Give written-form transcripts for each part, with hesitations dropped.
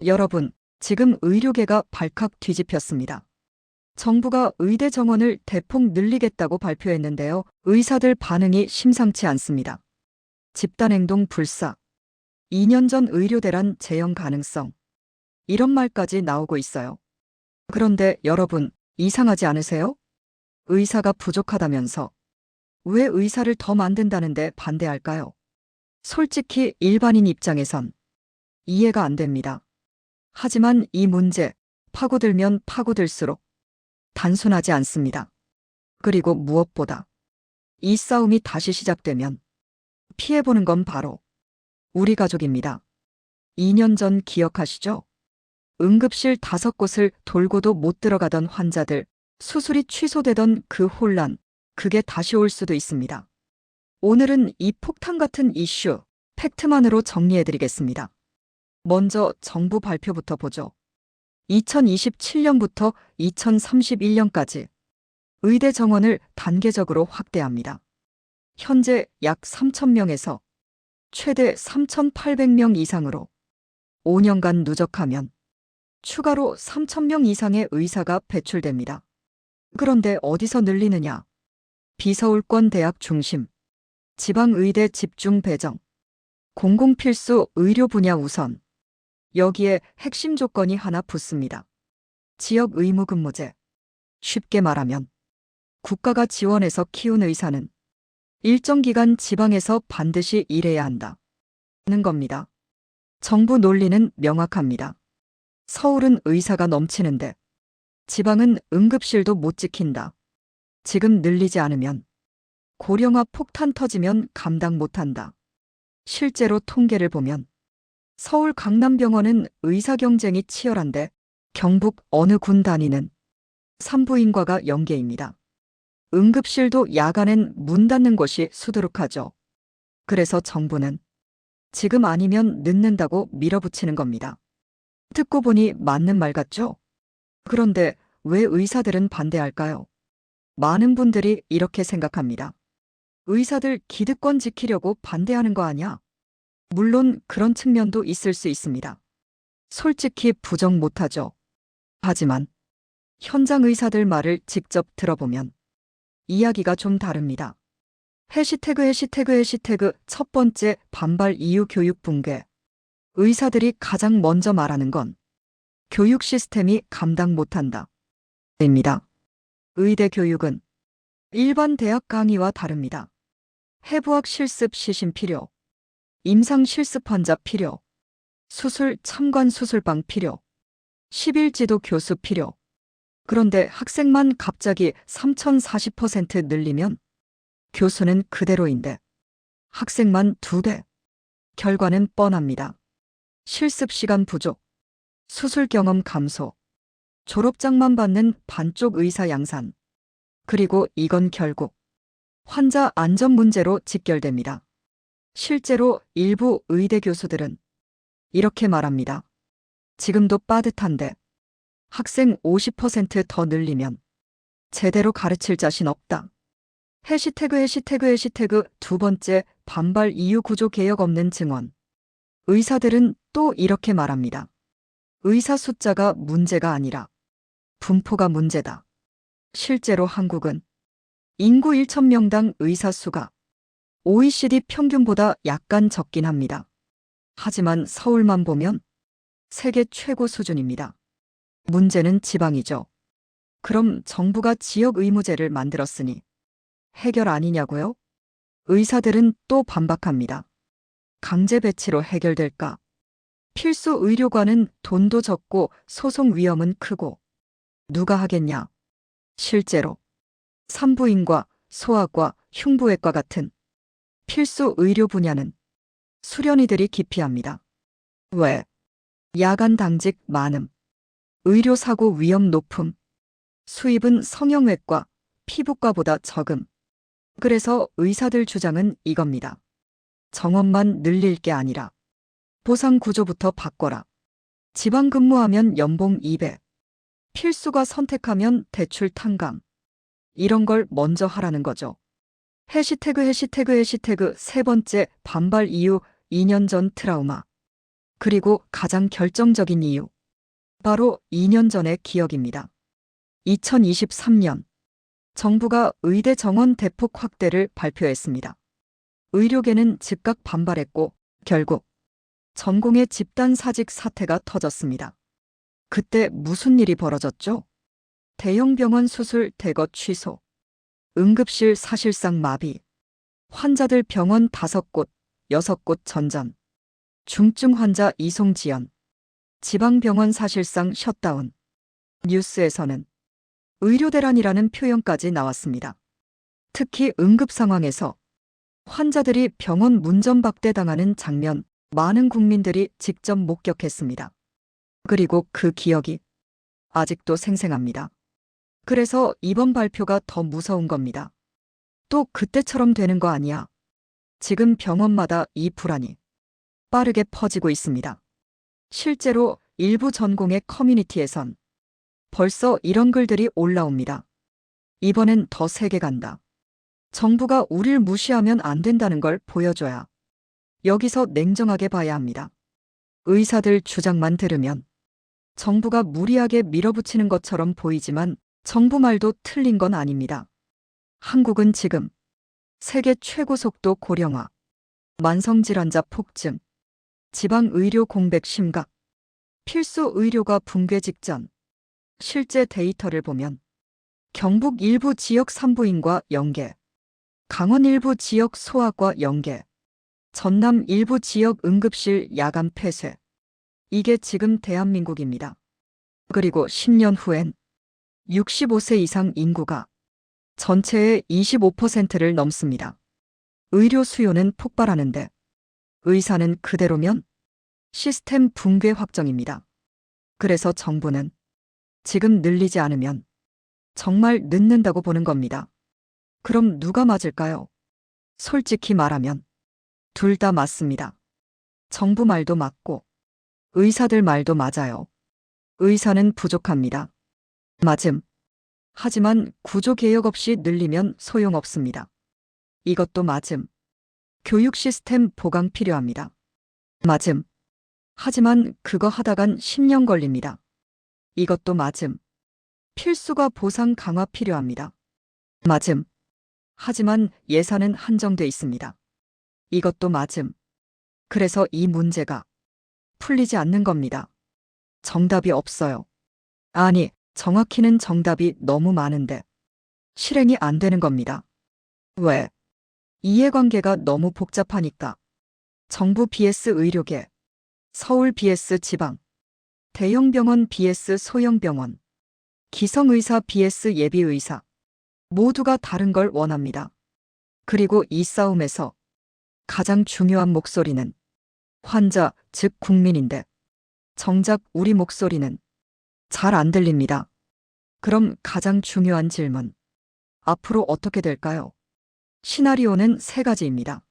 여러분, 지금 의료계가 발칵 뒤집혔습니다. 정부가 의대 정원을 대폭 늘리겠다고 발표했는데요. 의사들 반응이 심상치 않습니다. 집단행동 불사. 2년 전 의료대란 재형 가능성. 이런 말까지 나오고 있어요. 그런데 여러분, 이상하지 않으세요? 의사가 부족하다면서 왜 의사를 더 만든다는데 반대할까요? 솔직히 일반인 입장에선 이해가 안 됩니다. 하지만 이 문제, 파고들면 파고들수록 단순하지 않습니다. 그리고 무엇보다 이 싸움이 다시 시작되면 피해보는 건 바로 우리 가족입니다. 2년 전 기억하시죠? 응급실 5곳을 돌고도 못 들어가던 환자들, 수술이 취소되던 그 혼란, 그게 다시 올 수도 있습니다. 오늘은 이 폭탄 같은 이슈, 팩트만으로 정리해드리겠습니다. 먼저 정부 발표부터 보죠. 2027년부터 2031년까지 의대 정원을 단계적으로 확대합니다. 현재 약 3,000명에서 최대 3,800명 이상으로 5년간 누적하면 추가로 3,000명 이상의 의사가 배출됩니다. 그런데 어디서 늘리느냐? 비서울권 대학 중심, 지방의대 집중 배정, 공공필수 의료 분야 우선. 여기에 핵심 조건이 하나 붙습니다. 지역 의무 근무제. 쉽게 말하면 국가가 지원해서 키운 의사는 일정 기간 지방에서 반드시 일해야 한다. 는 겁니다. 정부 논리는 명확합니다. 서울은 의사가 넘치는데 지방은 응급실도 못 지킨다. 지금 늘리지 않으면 고령화 폭탄 터지면 감당 못한다. 실제로 통계를 보면 서울 강남병원은 의사 경쟁이 치열한데 경북 어느 군 단위는 산부인과가 연계입니다. 응급실도 야간엔 문 닫는 곳이 수두룩하죠. 그래서 정부는 지금 아니면 늦는다고 밀어붙이는 겁니다. 듣고 보니 맞는 말 같죠? 그런데 왜 의사들은 반대할까요? 많은 분들이 이렇게 생각합니다. 의사들 기득권 지키려고 반대하는 거 아니야? 물론 그런 측면도 있을 수 있습니다. 솔직히 부정 못하죠. 하지만 현장 의사들 말을 직접 들어보면 이야기가 좀 다릅니다. 해시태그 첫 번째 반발 이유 교육 붕괴. 의사들이 가장 먼저 말하는 건 교육 시스템이 감당 못한다. 입니다. 의대 교육은 일반 대학 강의와 다릅니다. 해부학 실습 시신 필요, 임상 실습 환자 필요, 수술 참관 수술방 필요, 10일 지도 교수 필요. 그런데 학생만 갑자기 3040% 늘리면 교수는 그대로인데 학생만 2배. 결과는 뻔합니다. 실습 시간 부족, 수술 경험 감소, 졸업장만 받는 반쪽 의사 양산. 그리고 이건 결국 환자 안전 문제로 직결됩니다. 실제로 일부 의대 교수들은 이렇게 말합니다. 지금도 빠듯한데 학생 50% 더 늘리면 제대로 가르칠 자신 없다. 해시태그 두 번째 반발 이유 구조 개혁 없는 증원. 의사들은 또 이렇게 말합니다. 의사 숫자가 문제가 아니라 분포가 문제다. 실제로 한국은 인구 1,000명당 의사 수가 OECD 평균보다 약간 적긴 합니다. 하지만 서울만 보면 세계 최고 수준입니다. 문제는 지방이죠. 그럼 정부가 지역 의무제를 만들었으니 해결 아니냐고요? 의사들은 또 반박합니다. 강제 배치로 해결될까? 필수 의료관은 돈도 적고 소송 위험은 크고 누가 하겠냐? 실제로 산부인과, 소아과, 흉부외과 같은 필수 의료 분야는 수련의들이 기피합니다. 왜? 야간 당직 많음, 의료사고 위험 높음, 수입은 성형외과, 피부과보다 적음. 그래서 의사들 주장은 이겁니다. 정원만 늘릴 게 아니라 보상 구조부터 바꿔라. 지방 근무하면 연봉 2배, 필수가 선택하면 대출 탕감. 이런 걸 먼저 하라는 거죠. 해시태그 세 번째 반발 이유 2년 전 트라우마. 그리고 가장 결정적인 이유. 바로 2년 전의 기억입니다. 2023년 정부가 의대 정원 대폭 확대를 발표했습니다. 의료계는 즉각 반발했고 결국 전공의 집단 사직 사태가 터졌습니다. 그때 무슨 일이 벌어졌죠? 대형 병원 수술 대거 취소, 응급실 사실상 마비, 환자들 병원 5곳, 6곳 전전, 중증 환자 이송 지연, 지방병원 사실상 셧다운. 뉴스에서는 의료대란이라는 표현까지 나왔습니다. 특히 응급 상황에서 환자들이 병원 문전박대당하는 장면, 많은 국민들이 직접 목격했습니다. 그리고 그 기억이 아직도 생생합니다. 그래서 이번 발표가 더 무서운 겁니다. 또 그때처럼 되는 거 아니야. 지금 병원마다 이 불안이 빠르게 퍼지고 있습니다. 실제로 일부 전공의 커뮤니티에선 벌써 이런 글들이 올라옵니다. 이번엔 더 세게 간다. 정부가 우릴 무시하면 안 된다는 걸 보여줘야. 여기서 냉정하게 봐야 합니다. 의사들 주장만 들으면 정부가 무리하게 밀어붙이는 것처럼 보이지만 정부 말도 틀린 건 아닙니다. 한국은 지금 세계 최고 속도 고령화, 만성질환자 폭증, 지방의료 공백 심각, 필수 의료가 붕괴 직전. 실제 데이터를 보면 경북 일부 지역 산부인과 연계, 강원 일부 지역 소아과 연계, 전남 일부 지역 응급실 야간 폐쇄. 이게 지금 대한민국입니다. 그리고 10년 후엔 65세 이상 인구가 전체의 25%를 넘습니다. 의료 수요는 폭발하는데 의사는 그대로면 시스템 붕괴 확정입니다. 그래서 정부는 지금 늘리지 않으면 정말 늦는다고 보는 겁니다. 그럼 누가 맞을까요? 솔직히 말하면 둘 다 맞습니다. 정부 말도 맞고 의사들 말도 맞아요. 의사는 부족합니다. 맞음. 하지만 구조개혁 없이 늘리면 소용없습니다. 이것도 맞음. 교육 시스템 보강 필요합니다. 맞음. 하지만 그거 하다간 10년 걸립니다. 이것도 맞음. 필수가 보상 강화 필요합니다. 맞음. 하지만 예산은 한정돼 있습니다. 이것도 맞음. 그래서 이 문제가 풀리지 않는 겁니다. 정답이 없어요. 아니, 정확히는 정답이 너무 많은데 실행이 안 되는 겁니다. 왜? 이해관계가 너무 복잡하니까. 정부 vs 의료계, 서울 vs 지방, 대형 병원 vs 소형 병원, 기성의사 vs 예비의사. 모두가 다른 걸 원합니다. 그리고 이 싸움에서 가장 중요한 목소리는 환자, 즉 국민인데 정작 우리 목소리는 잘 안 들립니다. 그럼 가장 중요한 질문. 앞으로 어떻게 될까요? 시나리오는 3가지입니다.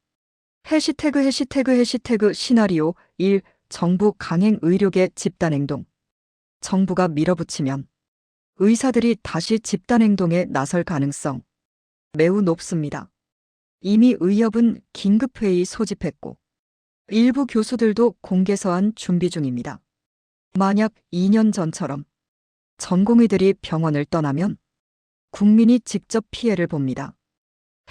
해시태그 시나리오 1. 정부 강행 의료계 집단행동. 정부가 밀어붙이면 의사들이 다시 집단행동에 나설 가능성 매우 높습니다. 이미 의협은 긴급회의 소집했고 일부 교수들도 공개서한 준비 중입니다. 만약 2년 전처럼 전공의들이 병원을 떠나면 국민이 직접 피해를 봅니다.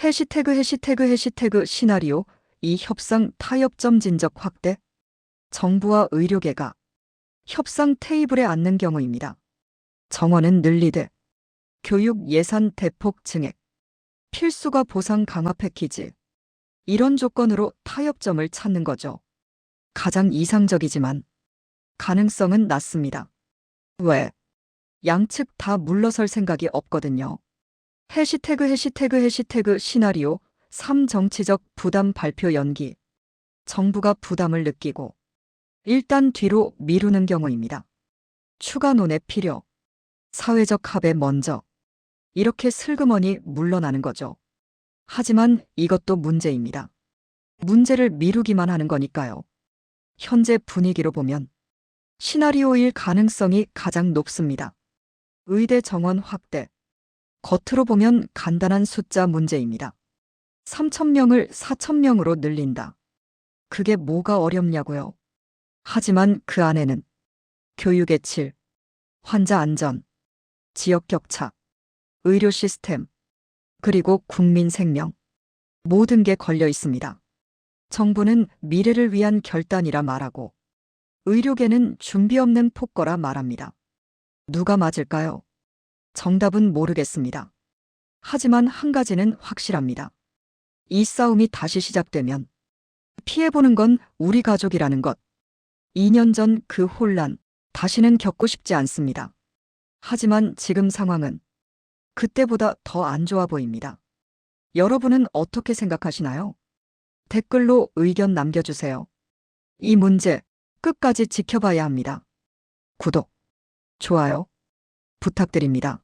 해시태그 시나리오 2. 협상 타협점 진적 확대. 정부와 의료계가 협상 테이블에 앉는 경우입니다. 정원은 늘리되 교육 예산 대폭 증액, 필수가 보상 강화 패키지. 이런 조건으로 타협점을 찾는 거죠. 가장 이상적이지만 가능성은 낮습니다. 왜? 양측 다 물러설 생각이 없거든요. 해시태그 시나리오 3. 정치적 부담 발표 연기. 정부가 부담을 느끼고 일단 뒤로 미루는 경우입니다. 추가 논의 필요. 사회적 합의 먼저. 이렇게 슬그머니 물러나는 거죠. 하지만 이것도 문제입니다. 문제를 미루기만 하는 거니까요. 현재 분위기로 보면 시나리오일 가능성이 가장 높습니다. 의대 정원 확대. 겉으로 보면 간단한 숫자 문제입니다. 3,000명을 4,000명으로 늘린다. 그게 뭐가 어렵냐고요. 하지만 그 안에는 교육의 질, 환자 안전, 지역 격차, 의료 시스템, 그리고 국민 생명, 모든 게 걸려 있습니다. 정부는 미래를 위한 결단이라 말하고 의료계는 준비 없는 폭거라 말합니다. 누가 맞을까요? 정답은 모르겠습니다. 하지만 한 가지는 확실합니다. 이 싸움이 다시 시작되면 피해보는 건 우리 가족이라는 것. 2년 전 그 혼란, 다시는 겪고 싶지 않습니다. 하지만 지금 상황은 그때보다 더 안 좋아 보입니다. 여러분은 어떻게 생각하시나요? 댓글로 의견 남겨주세요. 이 문제 끝까지 지켜봐야 합니다. 구독, 좋아요 부탁드립니다.